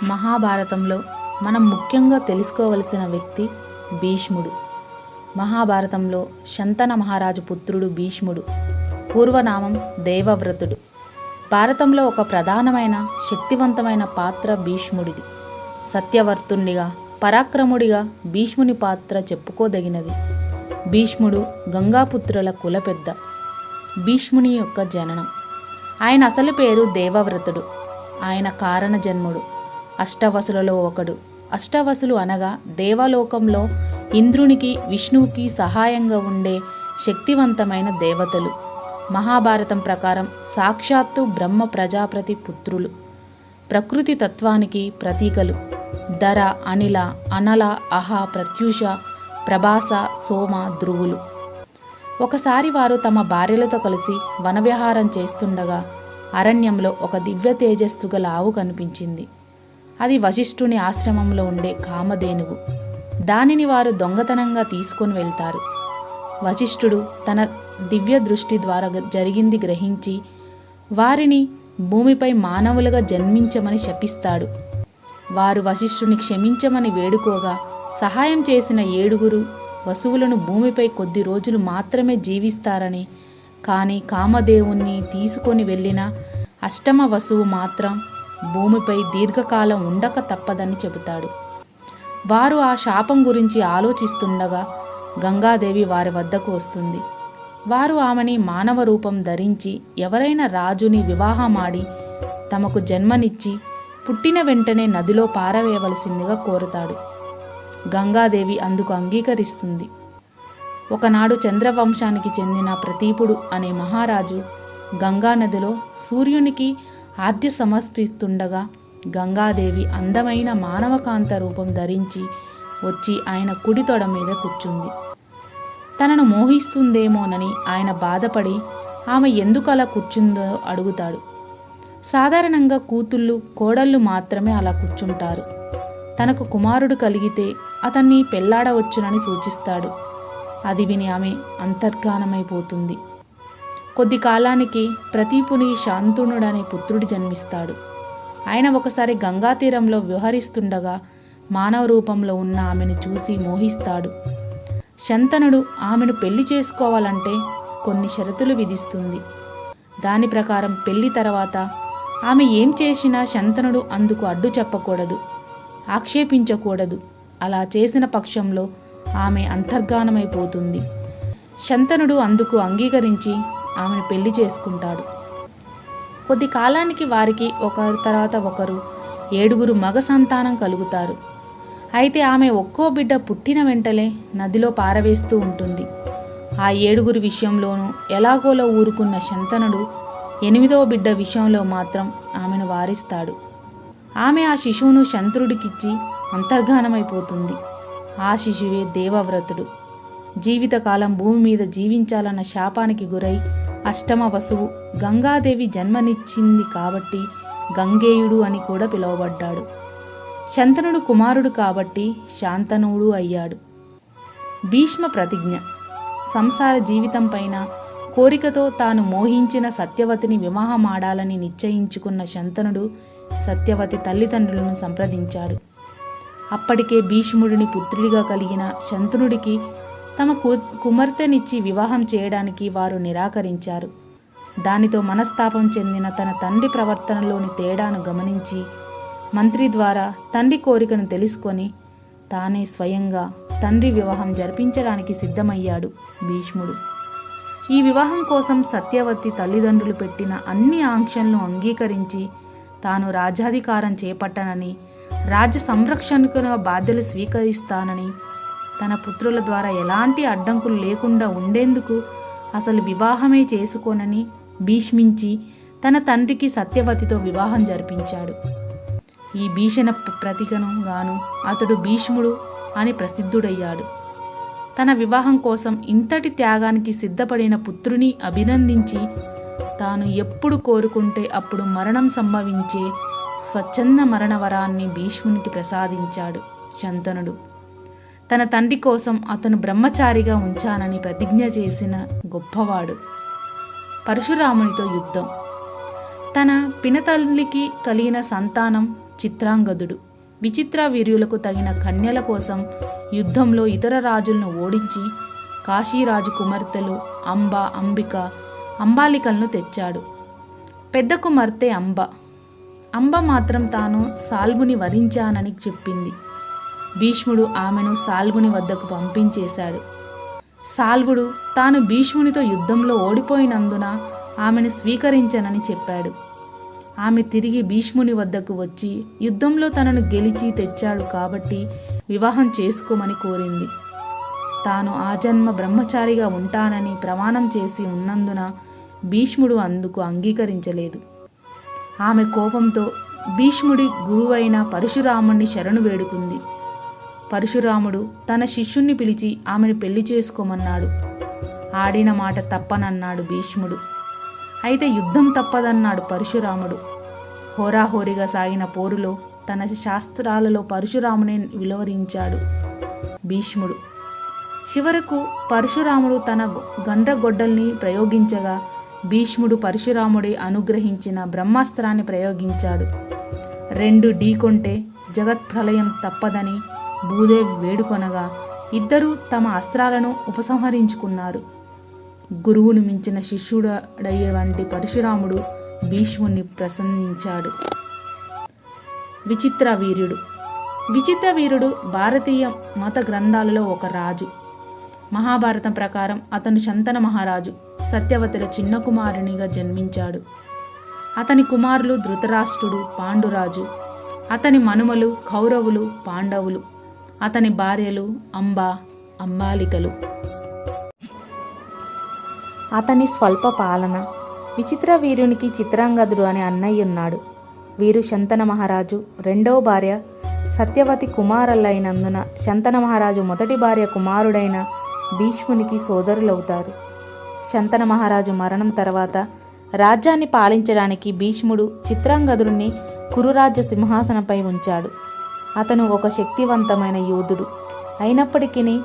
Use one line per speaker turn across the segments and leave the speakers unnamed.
మహాభారతంలో మనం ముఖ్యంగా తెలుసుకోవలసిన వ్యక్తి భీష్ముడు. మహాభారతంలో శంతన మహారాజు పుత్రుడు భీష్ముడు. పూర్వనామం దేవవ్రతుడు. భారతంలో ఒక ప్రధానమైన శక్తివంతమైన పాత్ర భీష్ముడిది. సత్యవర్తునిగా, పరాక్రముడిగా భీష్ముని పాత్ర చెప్పుకోదగినది. భీష్ముడు గంగాపుత్రుల కులపెద్ద. భీష్ముని యొక్క జననం. ఆయన అసలు పేరు దేవవ్రతుడు. ఆయన కారణ జన్ముడు. అష్టవసులలో ఒకడు. అష్టవసులు అనగా దేవలోకంలో ఇంద్రునికి, విష్ణువుకి సహాయంగా ఉండే శక్తివంతమైన దేవతలు. మహాభారతం ప్రకారం సాక్షాత్తు బ్రహ్మ ప్రజాపతి పుత్రులు. ప్రకృతి తత్వానికి ప్రతీకలు. ధర, అనిల, అనల, అహ, ప్రత్యూష, ప్రభాస, సోమ, ధ్రువులు. ఒకసారి వారు తమ భార్యలతో కలిసి వనవిహారం చేస్తుండగా అరణ్యంలో ఒక దివ్య తేజస్సు గల ఆవు కనిపించింది. అది వశిష్ఠుని ఆశ్రమంలో ఉండే కామధేనువు. దానిని వారు దొంగతనంగా తీసుకొని వెళ్తారు. వశిష్ఠుడు తన దివ్య దృష్టి ద్వారా జరిగింది గ్రహించి వారిని భూమిపై మానవులుగా జన్మించమని శపిస్తాడు. వారు వశిష్ఠుని క్షమించమని వేడుకోగా సహాయం చేసిన 7 వసువులను భూమిపై కొద్ది రోజులు మాత్రమే జీవిస్తారని, కానీ కామదేవుణ్ణి తీసుకొని వెళ్ళిన 8వ వసువు మాత్రం భూమిపై దీర్ఘకాలం ఉండక తప్పదని చెబుతాడు. వారు ఆ శాపం గురించి ఆలోచిస్తుండగా గంగాదేవి వారి వద్దకు వస్తుంది. వారు ఆమెని మానవ రూపం ధరించి ఎవరైనా రాజుని వివాహమాడి తమకు జన్మనిచ్చి పుట్టిన వెంటనే నదిలో పారవేయవలసిందిగా కోరుతాడు. గంగాదేవి అందుకు అంగీకరిస్తుంది. ఒకనాడు చంద్రవంశానికి చెందిన ప్రతీపుడు అనే మహారాజు గంగానదిలో సూర్యునికి ఆద్య సమర్పిస్తుండగా గంగాదేవి అందమైన మానవకాంత రూపం ధరించి వచ్చి ఆయన కుడి తొడ మీద కూర్చుంది. తనను మోహిస్తుందేమోనని ఆయన బాధపడి ఆమె ఎందుకు అలా కూర్చుందో అడుగుతాడు. సాధారణంగా కూతుళ్ళు, కోడళ్ళు మాత్రమే అలా కూర్చుంటారు. తనకు కుమారుడు కలిగితే అతన్ని పెళ్లాడవచ్చునని సూచిస్తాడు. అది విని ఆమె అంతర్ధానమైపోతుంది. కొద్ది కాలానికి ప్రతీపుని శాంతనుడనే పుత్రుడు జన్మిస్తాడు. ఆయన ఒకసారి గంగా తీరంలో విహరిస్తుండగా మానవ రూపంలో ఉన్న ఆమెను చూసి మోహిస్తాడు. శంతనుడు ఆమెను పెళ్లి చేసుకోవాలంటే కొన్ని షరతులు విధిస్తుంది. దాని ప్రకారం పెళ్లి తర్వాత ఆమె ఏం చేసినా శంతనుడు అందుకు అడ్డు చెప్పకూడదు, ఆక్షేపించకూడదు. అలా చేసిన పక్షంలో ఆమె అంతర్ధానమైపోతుంది. శంతనుడు అందుకు అంగీకరించి ఆమెను పెళ్లి చేసుకుంటాడు. కొద్ది కాలానికి వారికి ఒకరి తర్వాత ఒకరు 7 మగ సంతానం కలుగుతారు. అయితే ఆమె ఒక్కో బిడ్డ పుట్టిన వెంటనే నదిలో పారవేస్తూ ఉంటుంది. ఆ 7 విషయంలోనూ ఎలాగోలో ఊరుకున్న శంతనుడు 8వ బిడ్డ విషయంలో మాత్రం ఆమెను వారిస్తాడు. ఆమె ఆ శిశువును శంతనుడికిచ్చి అంతర్ధానమైపోతుంది. ఆ శిశువే దేవవ్రతుడు. జీవితకాలం భూమి మీద జీవించాలన్న శాపానికి గురై 8వ వసువు గంగాదేవి జన్మనిచ్చింది కాబట్టి గంగేయుడు అని కూడా పిలువబడ్డాడు. శంతనుడు కుమారుడు కాబట్టి శాంతనుడు అయ్యాడు. భీష్మ ప్రతిజ్ఞ. సంసార జీవితం పైన కోరికతో తాను మోహించిన సత్యవతిని వివాహమాడాలని నిశ్చయించుకున్న శంతనుడు సత్యవతి తల్లిదండ్రులను సంప్రదించాడు. అప్పటికే భీష్ముడిని పుత్రుడిగా కలిగిన శంతనుడికి తమ కుమార్తెనిచ్చి వివాహం చేయడానికి వారు నిరాకరించారు. దానితో మనస్తాపం చెందిన తన తండ్రి ప్రవర్తనలోని తేడాను గమనించి మంత్రి ద్వారా తండ్రి కోరికను తెలుసుకొని తానే స్వయంగా తండ్రి వివాహం జరిపించడానికి సిద్ధమయ్యాడు భీష్ముడు. ఈ వివాహం కోసం సత్యవతి తల్లిదండ్రులు పెట్టిన అన్ని ఆంక్షలను అంగీకరించి తాను రాజ్యాధికారం చేపట్టనని, రాజ్య సంరక్షణకు బాధ్యతలు స్వీకరిస్తానని, తన పుత్రుల ద్వారా ఎలాంటి అడ్డంకులు లేకుండా ఉండేందుకు అసలు వివాహమే చేసుకోనని భీష్మించి తన తండ్రికి సత్యవతితో వివాహం జరిపించాడు. ఈ భీషణ ప్రతికను గాను అతడు భీష్ముడు అని ప్రసిద్ధుడయ్యాడు. తన వివాహం కోసం ఇంతటి త్యాగానికి సిద్ధపడిన పుత్రుని అభినందించి తాను ఎప్పుడు కోరుకుంటే అప్పుడు మరణం సంభవించే స్వచ్ఛంద మరణ వరాన్ని భీష్మునికి ప్రసాదించాడు శంతనుడు. తన తండ్రి కోసం అతను బ్రహ్మచారిగా ఉంచానని ప్రతిజ్ఞ చేసిన గొప్పవాడు. పరశురామునితో యుద్ధం. తన పినతల్లికి కలిగిన సంతానం చిత్రాంగదుడు విచిత్ర వీర్యులకు తగిన కన్యల కోసం యుద్ధంలో ఇతర రాజులను ఓడించి కాశీరాజు కుమార్తెలు అంబ, అంబిక, అంబాలికలను తెచ్చాడు. పెద్ద కుమార్తె అంబ మాత్రం తాను సాల్బుని వరించానని చెప్పింది. భీష్ముడు ఆమెను సాల్బుని వద్దకు పంపించేశాడు. సాల్బుడు తాను భీష్మునితో యుద్ధంలో ఓడిపోయినందున ఆమెను స్వీకరించనని చెప్పాడు. ఆమె తిరిగి భీష్ముని వద్దకు వచ్చి యుద్ధంలో తనను గెలిచి తెచ్చాడు కాబట్టి వివాహం చేసుకోమని కోరింది. తాను ఆజన్మ బ్రహ్మచారిగా ఉంటానని ప్రమాణం చేసి ఉన్నందున భీష్ముడు అందుకు అంగీకరించలేదు. ఆమె కోపంతో భీష్ముడి గురువైన పరశురాముణ్ణి శరణు వేడుకుంది. పరశురాముడు తన శిష్యుణ్ణి పిలిచి ఆమెను పెళ్లి చేసుకోమన్నాడు. ఆడిన మాట తప్పనన్నాడు భీష్ముడు. అయితే యుద్ధం తప్పదన్నాడు పరశురాముడు. హోరాహోరీగా సాగిన పోరులో తన శాస్త్రాలలో పరశురాముని విలువరించాడు భీష్ముడు. చివరకు పరశురాముడు తన గండ్రగొడ్డల్ని ప్రయోగించగా భీష్ముడు పరశురాముడి అనుగ్రహించిన బ్రహ్మాస్త్రాన్ని ప్రయోగించాడు. 2 ఢీకొంటే జగత్ప్రళయం తప్పదని భూదేవి వేడుకొనగా ఇద్దరూ తమ అస్త్రాలను ఉపసంహరించుకున్నారు. గురువును మించిన శిష్యుడయ్యే వంటి పరశురాముడు భీష్ముణ్ణి ప్రశంసించాడు. విచిత్ర వీరుడు భారతీయ మత గ్రంథాలలో ఒక రాజు. మహాభారతం ప్రకారం అతను శంతన మహారాజు సత్యవతుల చిన్న కుమారునిగా జన్మించాడు. అతని కుమారులు ధృతరాష్ట్రుడు, పాండురాజు. అతని మనుమలు కౌరవులు, పాండవులు. అతని భార్యలు అంబాలికలు. అతని స్వల్ప పాలన. విచిత్ర వీరునికి చిత్రాంగదుడు అనే అన్నయ్య ఉన్నాడు. వీరు శంతన మహారాజు రెండవ భార్య సత్యవతి కుమారులైనందున శంతన మహారాజు మొదటి భార్య కుమారుడైన భీష్మునికి సోదరులవుతారు. శంతన మహారాజు మరణం తర్వాత రాజ్యాన్ని పాలించడానికి భీష్ముడు చిత్రాంగదుడిని కురురాజ్య సింహాసనంపై ఉంచాడు. అతను ఒక శక్తివంతమైన యోధుడు అయినప్పటికీ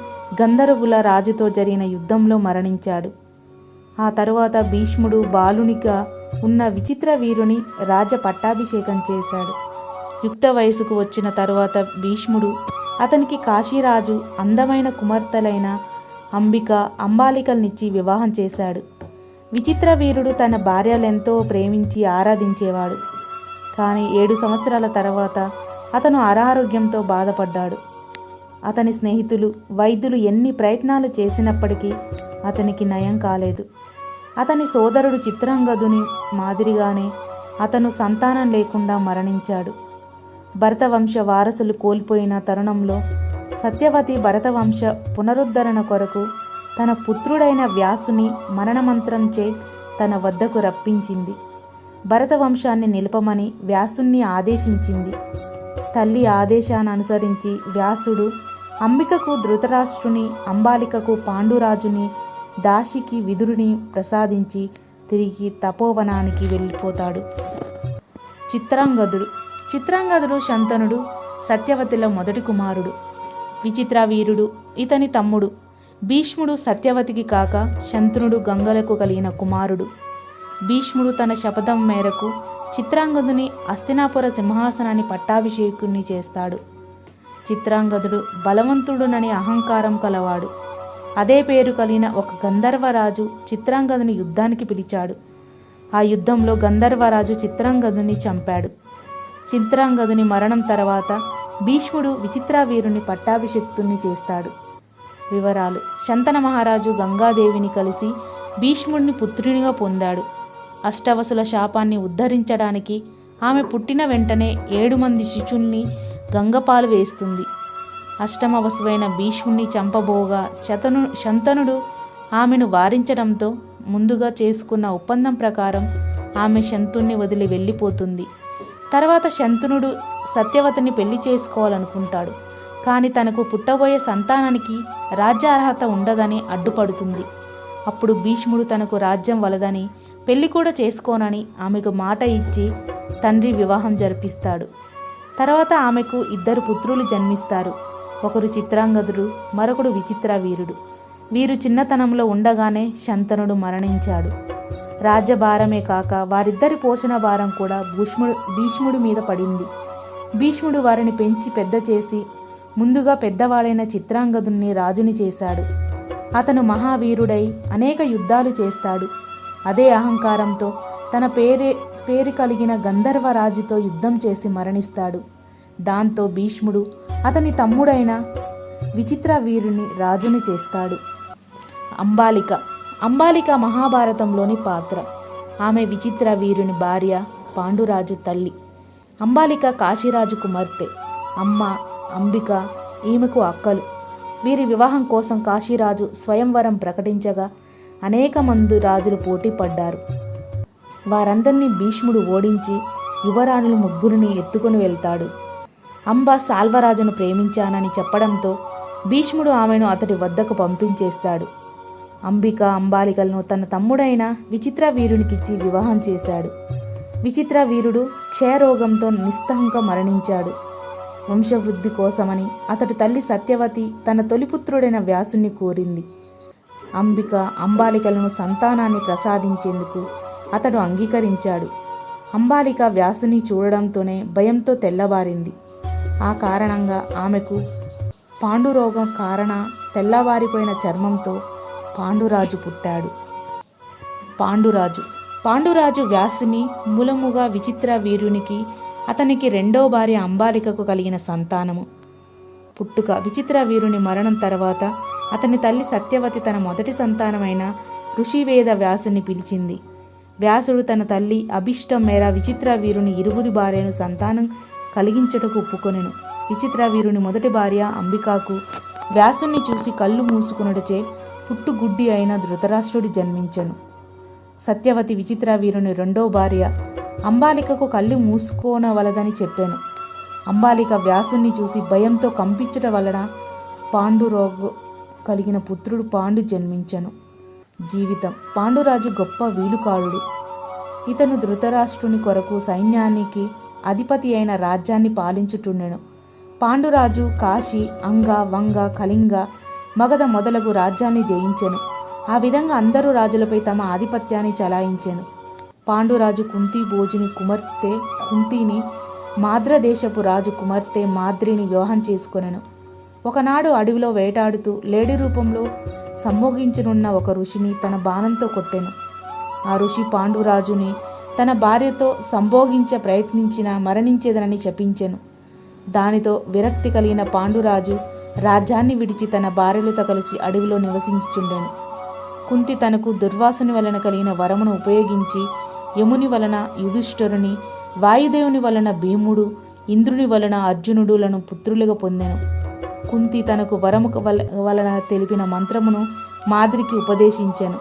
గంధర్వుల రాజుతో జరిగిన యుద్ధంలో మరణించాడు. ఆ తరువాత భీష్ముడు బాలునిగా ఉన్న విచిత్ర వీరుని రాజ్య పట్టాభిషేకం చేశాడు. యుక్త వయసుకు వచ్చిన తరువాత భీష్ముడు అతనికి కాశీరాజు అందమైన కుమార్తెలైన అంబిక, అంబాలికల్నిచ్చి వివాహం చేశాడు. విచిత్ర వీరుడు తన భార్యలెంతో ప్రేమించి ఆరాధించేవాడు. కానీ 7 సంవత్సరాల తర్వాత అతను అనారోగ్యంతో బాధపడ్డాడు. అతని స్నేహితులు, వైద్యులు ఎన్ని ప్రయత్నాలు చేసినప్పటికీ అతనికి నయం కాలేదు. అతని సోదరుడు చిత్రాంగదుని మాదిరిగానే అతను సంతానం లేకుండా మరణించాడు. భరతవంశ వారసులు కోల్పోయిన తరుణంలో సత్యవతి భరతవంశ పునరుద్ధరణ కొరకు తన పుత్రుడైన వ్యాసుని మరణమంత్రంచే తన వద్దకు రప్పించింది. భరతవంశాన్ని నిలపమని వ్యాసుణ్ణి ఆదేశించింది. తల్లి ఆదేశాన్ని అనుసరించి వ్యాసుడు అంబికకు ధృతరాష్ట్రుని, అంబాలికకు పాండురాజుని, దాసికి విదురుని ప్రసాదించి తిరిగి తపోవనానికి వెళ్ళిపోతాడు. చిత్రాంగదుడు శంతనుడు సత్యవతిల మొదటి కుమారుడు. విచిత్ర వీరుడు ఇతని తమ్ముడు. భీష్ముడు సత్యవతికి కాక శంతనుడు గంగలకు కలిగిన కుమారుడు. భీష్ముడు తన శపథం మేరకు చిత్రాంగదుని హస్తినాపుర సింహాసనాన్ని పట్టాభిషేకుని చేస్తాడు. చిత్రాంగదుడు బలవంతుడునని అహంకారం కలవాడు. అదే పేరు కలిగిన ఒక గంధర్వరాజు చిత్రాంగదుని యుద్ధానికి పిలిచాడు. ఆ యుద్ధంలో గంధర్వరాజు చిత్రాంగదుని చంపాడు. చిత్రాంగదుని మరణం తర్వాత భీష్ముడు విచిత్ర వీరుని పట్టాభిషిక్తుని చేస్తాడు. వివరాలు: శంతన మహారాజు గంగాదేవిని కలిసి భీష్ముడిని పుత్రునిగా పొందాడు. అష్టవసుల శాపాన్ని ఉద్ధరించడానికి ఆమె పుట్టిన వెంటనే 7 మంది శిశుల్ని గంగపాలు వేస్తుంది. అష్టమ వసువైన భీష్ముడిని చంపబోగా శంతనుడు ఆమెను వారించడంతో ముందుగా చేసుకున్న ఒప్పందం ప్రకారం ఆమె శంతుణ్ణి వదిలి వెళ్ళిపోతుంది. తర్వాత శంతనుడు సత్యవతిని పెళ్లి చేసుకోవాలనుకుంటాడు. కానీ తనకు పుట్టబోయే సంతానానికి రాజ్యార్హత ఉండదని అడ్డుపడుతుంది. అప్పుడు భీష్ముడు తనకు రాజ్యం వలదని, పెళ్లి కూడా చేసుకోనని ఆమెకు మాట ఇచ్చి తండ్రి వివాహం జరిపిస్తాడు. తర్వాత ఆమెకు 2 పుత్రులు జన్మిస్తారు. ఒకరు చిత్రాంగదుడు, మరొకడు విచిత్ర వీరుడు. వీరు చిన్నతనంలో ఉండగానే శంతనుడు మరణించాడు. రాజ్యభారమే కాక వారిద్దరి పోషణ భారం కూడా భీష్ముడి మీద పడింది. భీష్ముడు వారిని పెంచి పెద్ద చేసి ముందుగా పెద్దవాడైన చిత్రాంగదుణ్ణి రాజుని చేశాడు. అతను మహావీరుడై అనేక యుద్ధాలు చేస్తాడు. అదే అహంకారంతో తన పేరు కలిగిన గంధర్వరాజుతో యుద్ధం చేసి మరణిస్తాడు. దాంతో భీష్ముడు అతని తమ్ముడైన విచిత్రవీరుని రాజుని చేస్తాడు. అంబాలిక మహాభారతంలోని పాత్ర. ఆమె విచిత్రవీరుని భార్య, పాండురాజు తల్లి. అంబాలిక కాశీరాజు కుమార్తె. అమ్మ అంబిక ఈమెకు అక్కలు. వీరి వివాహం కోసం కాశీరాజు స్వయంవరం ప్రకటించగా అనేక మంది రాజులు పోటీ పడ్డారు. వారందరినీ భీష్ముడు ఓడించి యువరాణులు ముగ్గురిని ఎత్తుకుని వెళ్తాడు. అంబ సాల్వరాజును ప్రేమించానని చెప్పడంతో భీష్ముడు ఆమెను అతడి వద్దకు పంపించేస్తాడు. అంబాలికలను తన తమ్ముడైన విచిత్రవీరునికిచ్చి వివాహం చేశాడు. విచిత్రవీరుడు క్షయరోగంతో నిస్సహంగా మరణించాడు. వంశవృద్ధి కోసమని అతడి తల్లి సత్యవతి తన తొలిపుత్రుడైన వ్యాసుని కోరింది. అంబాలికలను సంతానాన్ని ప్రసాదించేందుకు అతడు అంగీకరించాడు. అంబాలిక వ్యాసుని చూడడంతోనే భయంతో తెల్లవారింది. ఆ కారణంగా ఆమెకు పాండురోగం కారణ తెల్లవారిపోయిన చర్మంతో పాండురాజు పుట్టాడు. పాండురాజు వ్యాసుని మూలముగా విచిత్రవీరునికి అతనికి రెండో భార్య అంబాలికకు కలిగిన సంతానము. పుట్టుక. విచిత్రవీరుని మరణం తర్వాత అతని తల్లి సత్యవతి తన మొదటి సంతానమైన ఋషివేద వ్యాసుని పిలిచింది. వ్యాసుడు తన తల్లి అభిష్టం మేర విచిత్రవీరుని ఇరువురి భార్యను సంతానం కలిగించుటకు ఒప్పుకొనెను. విచిత్రవీరుని మొదటి భార్య అంబికాకు వ్యాసుని చూసి కళ్ళు మూసుకునుటచే పుట్టుగుడ్డి అయిన ధృతరాష్ట్రుడి జన్మించెను. సత్యవతి విచిత్రవీరుని రెండో భార్య అంబాలికకు కళ్ళు మూసుకోనవలదని చెప్పాను. అంబాలిక వ్యాసుని చూసి భయంతో కంపించుట వలన పాండురోగ కలిగిన పుత్రుడు పాండు జన్మించెను. జీవితం. పాండురాజు గొప్ప వీలుకారుడు. ఇతను ధృతరాష్ట్రుని కొరకు సైన్యానికి అధిపతి అయిన రాజ్యాన్ని పాలించుచుండెను. పాండురాజు కాశీ, అంగ, వంగ, కళింగ, మగధ మొదలగు రాజ్యాన్ని జయించెను. ఆ విధంగా అందరూ రాజులపై తమ ఆధిపత్యాన్ని చలాయించెను. పాండురాజు కుంతి భోజుని కుమార్తె కుంతిని, మాద్రదేశపు రాజు కుమార్తె మాద్రిని వివాహం చేసుకొనెను. ఒకనాడు అడవిలో వేటాడుతూ లేడి రూపంలో సంభోగించనున్న ఒక ఋషిని తన బాణంతో కొట్టెను. ఆ ఋషి పాండురాజుని తన భార్యతో సంభోగించ ప్రయత్నించిన మరణించేదనని శపించెను. దానితో విరక్తి కలిగిన పాండురాజు రాజ్యాన్ని విడిచి తన భార్యలతో కలిసి అడవిలో నివసించుచుండెను. కుంతి తనకు దుర్వాసుని వలన కలిగిన వరమును ఉపయోగించి యముని వలన యుధిష్ఠిరుని, వాయుదేవుని వలన భీముడు, ఇంద్రుని వలన అర్జునుడులను పుత్రులుగా పొందెను. కుంతి తనకు వరము వలన తెలిపిన మంత్రమును మాద్రికి ఉపదేశించెను.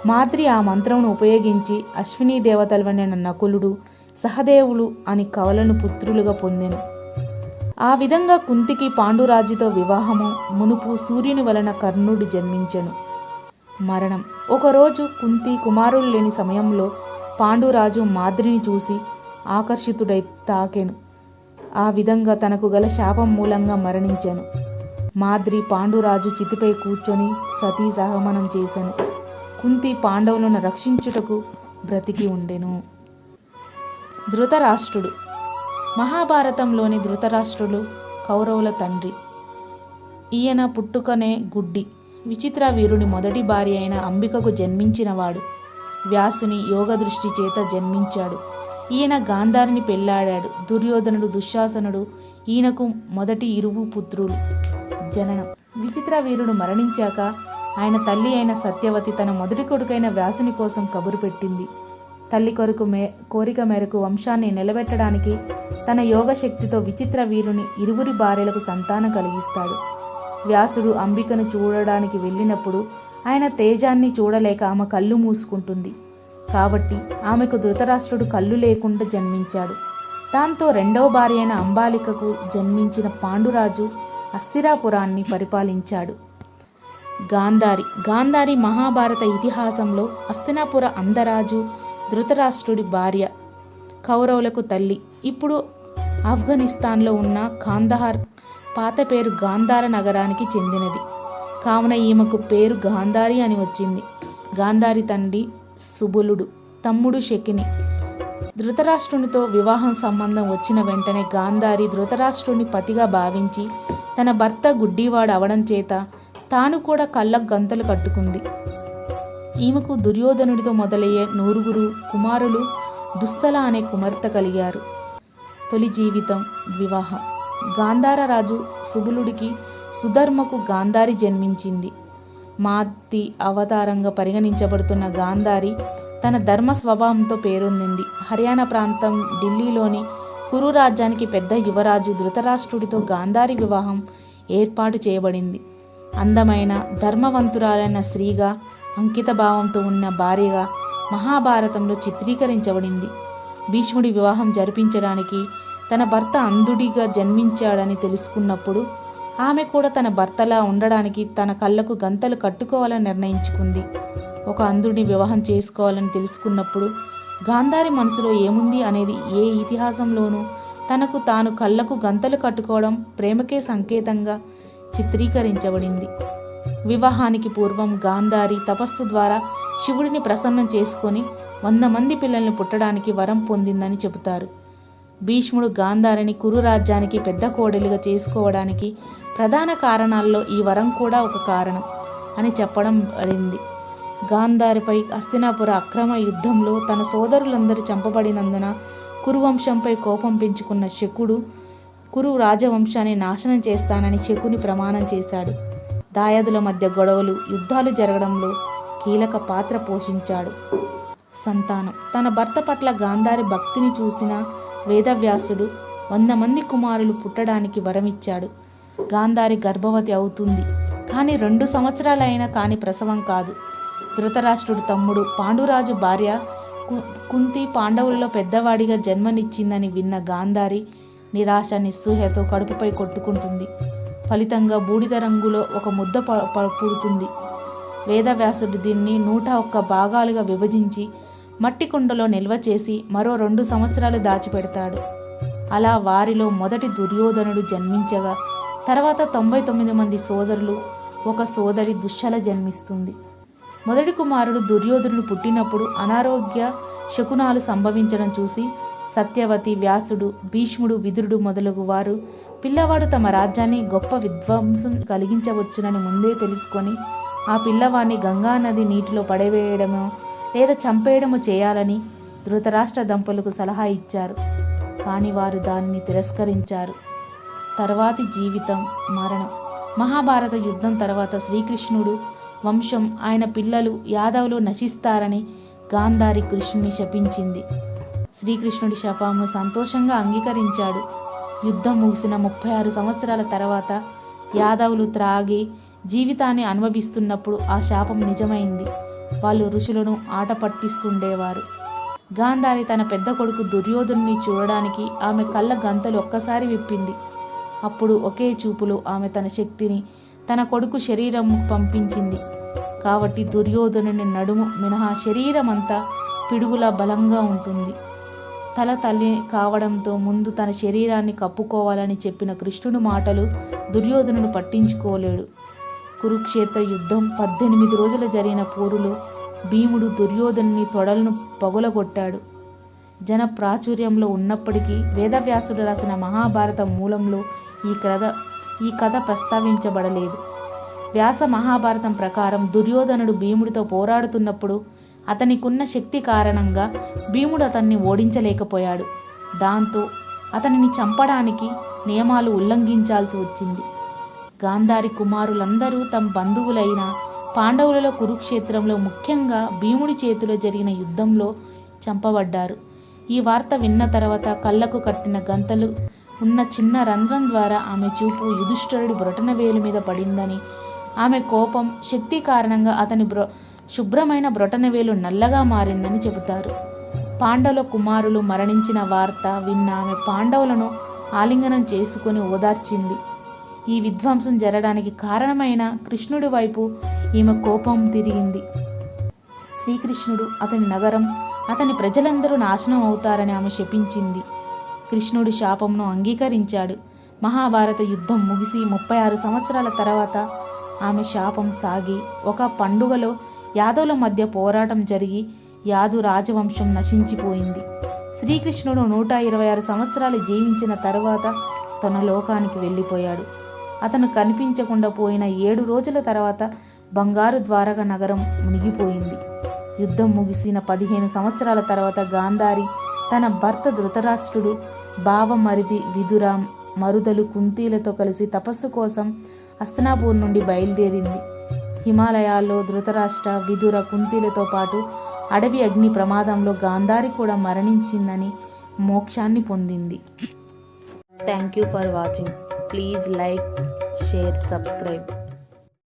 మాద్రి ఆ మంత్రమును ఉపయోగించి అశ్విని దేవతలవైన నకులుడు, సహదేవులు అని కవలను పుత్రులుగా పొందెను. ఆ విధంగా కుంతికి పాండురాజుతో వివాహము మునుపు సూర్యుని వలన కర్ణుడు జన్మించెను. మరణం. ఒకరోజు కుంతి కుమారులు లేని సమయంలో పాండురాజు మాద్రిని చూసి ఆకర్షితుడై తాకెను. ఆ విధంగా తనకు గల శాపం మూలంగా మరణించెను. మాద్రి పాండురాజు చితిపై కూర్చొని సతీ సహమనం చేసెను. కుంతి పాండవులను రక్షించుటకు బ్రతికి ఉండెను. ధృతరాష్ట్రుడు. మహాభారతంలోని ధృతరాష్ట్రుడు కౌరవుల తండ్రి. ఈయన పుట్టుకనే గుడ్డి. విచిత్రవీరుని మొదటి భార్య అయిన అంబికకు జన్మించినవాడు. వ్యాసుని యోగ దృష్టి చేత జన్మించాడు. ఈయన గాంధారిని పెళ్లాడాడు. దుర్యోధనుడు, దుశ్శాసనుడు ఈయనకు మొదటి ఇరువు పుత్రులు. జననం. విచిత్రవీరుడు మరణించాక ఆయన తల్లి అయిన సత్యవతి తన మొదటి కొడుకైన వ్యాసుని కోసం కబురు పెట్టింది. తల్లి కోరిక మేరకు వంశాన్ని నిలబెట్టడానికి తన యోగశక్తితో విచిత్రవీరుని ఇరువురి భార్యలకు సంతానం కలిగిస్తాడు. వ్యాసుడు అంబికను చూడడానికి వెళ్ళినప్పుడు ఆయన తేజాన్ని చూడలేక ఆమె కళ్ళు మూసుకుంటుంది. కాబట్టి ఆమెకు ధృతరాష్ట్రుడు కళ్ళు లేకుండా జన్మించాడు. దాంతో రెండవ భార్య అయిన అంబాలికకు జన్మించిన పాండురాజు అస్థిరాపురాన్ని పరిపాలించాడు. గాంధారి మహాభారత ఇతిహాసంలో హస్తినాపుర అందరాజు ధృతరాష్ట్రుడి భార్య, కౌరవులకు తల్లి. ఇప్పుడు ఆఫ్ఘనిస్తాన్లో ఉన్న కాందహార్ పాత పేరు గాంధార నగరానికి చెందినది. కావున ఈమెకు పేరు గాంధారి అని వచ్చింది. గాంధారి తండ్రి సుబలుడు, తమ్ముడు శకిని. ధృతరాష్ట్రునితో వివాహం సంబంధం వచ్చిన వెంటనే గాంధారి ధృతరాష్ట్రుని పతిగా భావించి తన భర్త గుడ్డివాడు అవడం చేత తాను కూడా కళ్ళకు గంతలు కట్టుకుంది. ఈమెకు దుర్యోధనుడితో మొదలయ్యే 9 కుమారులు, దుస్సల అనే కుమార్తె కలిగారు. తొలి జీవితం, వివాహం. గాంధార రాజు సుబలుడికి సుధర్మకు గాంధారి జన్మించింది. మాతి అవతారంగా పరిగణించబడుతున్న గాంధారి తన ధర్మ స్వభావంతో పేరొందింది. హర్యానా ప్రాంతం ఢిల్లీలోని కురు రాజ్యానికి పెద్ద యువరాజు ధృతరాష్ట్రుడితో గాంధారి వివాహం ఏర్పాటు చేయబడింది. అందమైన ధర్మవంతురాలైన స్త్రీగా, అంకిత భావంతో ఉన్న భార్యగా మహాభారతంలో చిత్రీకరించబడింది. భీష్ముడి వివాహం జరిపించడానికి తన భర్త అంధుడిగా జన్మించాడని తెలుసుకున్నప్పుడు ఆమె కూడా తన భర్తలా ఉండడానికి తన కళ్ళకు గంతలు కట్టుకోవాలని నిర్ణయించుకుంది. ఒక అంధుడిని వివాహం చేసుకోవాలని తెలుసుకున్నప్పుడు గాంధారి మనసులో ఏముంది అనేది ఏ ఇతిహాసంలోనూ తనకు తాను కళ్ళకు గంతలు కట్టుకోవడం ప్రేమకే సంకేతంగా చిత్రీకరించబడింది. వివాహానికి పూర్వం గాంధారి తపస్సు ద్వారా శివుడిని ప్రసన్నం చేసుకొని 100 మంది పిల్లల్ని పుట్టడానికి వరం పొందిందని చెబుతారు. భీష్ముడు గాంధారిని కురు రాజ్యానికి పెద్ద కోడలిగా చేసుకోవడానికి ప్రధాన కారణాల్లో ఈ వరం కూడా ఒక కారణం అని చెప్పడం పడింది. గాంధారిపై హస్తినాపుర అక్రమ యుద్ధంలో తన సోదరులందరూ చంపబడినందున కురువంశంపై కోపం పెంచుకున్న శకుడు కురు రాజవంశాన్ని నాశనం చేస్తానని శకుని ప్రమాణం చేశాడు. దాయాదుల మధ్య గొడవలు, యుద్ధాలు జరగడంలో కీలక పాత్ర పోషించాడు. సంతానం. తన భర్త పట్ల గాంధారి భక్తిని చూసిన వేదవ్యాసుడు 100 మంది కుమారులు పుట్టడానికి వరమిచ్చాడు. గాంధారి గర్భవతి అవుతుంది. కానీ 2 సంవత్సరాలైనా కానీ ప్రసవం కాదు. ధృతరాష్ట్రుడి తమ్ముడు పాండురాజు భార్య కుంతి పాండవులలో పెద్దవాడిగా జన్మనిచ్చిందని విన్న గాంధారి నిరాశ నిస్సూహతో కడుపుపై కొట్టుకుంటుంది. ఫలితంగా బూడిద రంగులో ఒక ముద్ద పుడుతుంది. వేదవ్యాసుడు దీన్ని 101 భాగాలుగా విభజించి మట్టి కుండలో నిల్వ చేసి మరో 2 సంవత్సరాలు దాచిపెడతాడు. అలా వారిలో మొదటి దుర్యోధనుడు జన్మించగా తర్వాత 99 మంది సోదరులు, ఒక సోదరి దుశ్శల జన్మిస్తుంది. మొదటి కుమారుడు దుర్యోధనుడు పుట్టినప్పుడు అనారోగ్య శకునాలు సంభవించడం చూసి సత్యవతి, వ్యాసుడు, భీష్ముడు, విదురుడు మొదలగు వారు పిల్లవాడు తమ రాజ్యాన్ని గొప్ప విధ్వంసం కలిగించవచ్చునని ముందే తెలుసుకొని ఆ పిల్లవాడిని గంగానది నీటిలో పడవేయడమో లేదా చంపేయడము చేయాలని ధృతరాష్ట్ర దంపతులకు సలహా ఇచ్చారు. కానీ వారు దానిని తిరస్కరించారు. తర్వాతి జీవితం, మరణం. మహాభారత యుద్ధం తర్వాత శ్రీకృష్ణుడు వంశం, ఆయన పిల్లలు యాదవులు నశిస్తారని గాంధారి కృష్ణుని శపించింది. శ్రీకృష్ణుడి శాపమును సంతోషంగా అంగీకరించాడు. యుద్ధం ముగిసిన 36 సంవత్సరాల తర్వాత యాదవులు త్రాగి జీవితాన్ని అనుభవిస్తున్నప్పుడు ఆ శాపం నిజమైంది. వాళ్ళు ఋషులను ఆట పట్టిస్తుండేవారు. గాంధారి తన పెద్ద కొడుకు దుర్యోధనుని చూడడానికి ఆమె కళ్ళ గంతలు ఒక్కసారి విప్పింది. అప్పుడు ఒకే చూపులో ఆమె తన శక్తిని తన కొడుకు శరీరం పంపించింది. కాబట్టి దుర్యోధనుని నడుము మినహా శరీరం అంతా పిడుగులా బలంగా ఉంటుంది. తల తల్లి కావడంతో ముందు తన శరీరాన్ని కప్పుకోవాలని చెప్పిన కృష్ణుడి మాటలు దుర్యోధనుడు పట్టించుకోలేడు. కురుక్షేత్ర యుద్ధం 18 రోజులు జరిగిన పోరులో భీముడు దుర్యోధనుని తొడలను పగులగొట్టాడు. జన ప్రాచుర్యంలో ఉన్నప్పటికీ వేదవ్యాసుడు రాసిన మహాభారత మూలంలో ఈ కథ ప్రస్తావించబడలేదు. వ్యాస మహాభారతం ప్రకారం దుర్యోధనుడు భీముడితో పోరాడుతున్నప్పుడు అతనికున్న శక్తి కారణంగా భీముడు అతన్ని ఓడించలేకపోయాడు. దాంతో అతనిని చంపడానికి నియమాలు ఉల్లంఘించాల్సి వచ్చింది. గాంధారి కుమారులందరూ తమ బంధువులైన పాండవులలో కురుక్షేత్రంలో ముఖ్యంగా భీముడి చేతిలో జరిగిన యుద్ధంలో చంపబడ్డారు. ఈ వార్త విన్న తర్వాత కళ్ళకు కట్టిన గంతలు ఉన్న చిన్న రంధ్రం ద్వారా ఆమె చూపు యుధిష్ఠిరుడి బ్రొటనవేలు మీద పడిందని, ఆమె కోపం శక్తి కారణంగా అతని శుభ్రమైన బ్రొటనవేలు నల్లగా మారిందని చెబుతారు. పాండవుల కుమారులు మరణించిన వార్త విన్న ఆమె పాండవులను ఆలింగనం చేసుకుని ఓదార్చింది. ఈ విధ్వంసం జరగడానికి కారణమైన కృష్ణుడి వైపు ఈమె కోపం తిరిగింది. శ్రీకృష్ణుడు, అతని నగరం, అతని ప్రజలందరూ నాశనం అవుతారని ఆమె శపించింది. కృష్ణుడి శాపంను అంగీకరించాడు. మహాభారత యుద్ధం ముగిసి 36 సంవత్సరాల తర్వాత ఆమె శాపం సాగి ఒక పండుగలో యాదవుల మధ్య పోరాటం జరిగి యాదు రాజవంశం నశించిపోయింది. శ్రీకృష్ణుడు 126 సంవత్సరాలు జీవించిన తరువాత తన లోకానికి వెళ్ళిపోయాడు. అతను కనిపించకుండా పోయిన 7 రోజుల తర్వాత బంగారు ద్వారక నగరం మునిగిపోయింది. యుద్ధం ముగిసిన 15 సంవత్సరాల తర్వాత గాంధారి తన భర్త ధృతరాష్ట్రుడు, బావమరిది విదుర, మరుదలు కుంతీలతో కలిసి తపస్సు కోసం హస్తినాపూర్ నుండి బయలుదేరింది. హిమాలయాల్లో ధృతరాష్ట్ర, విదుర, కుంతీలతో పాటు అడవి అగ్ని ప్రమాదంలో గాంధారి కూడా మరణించిందని మోక్షాన్ని పొందింది. Thank you for watching. Please like, share, subscribe.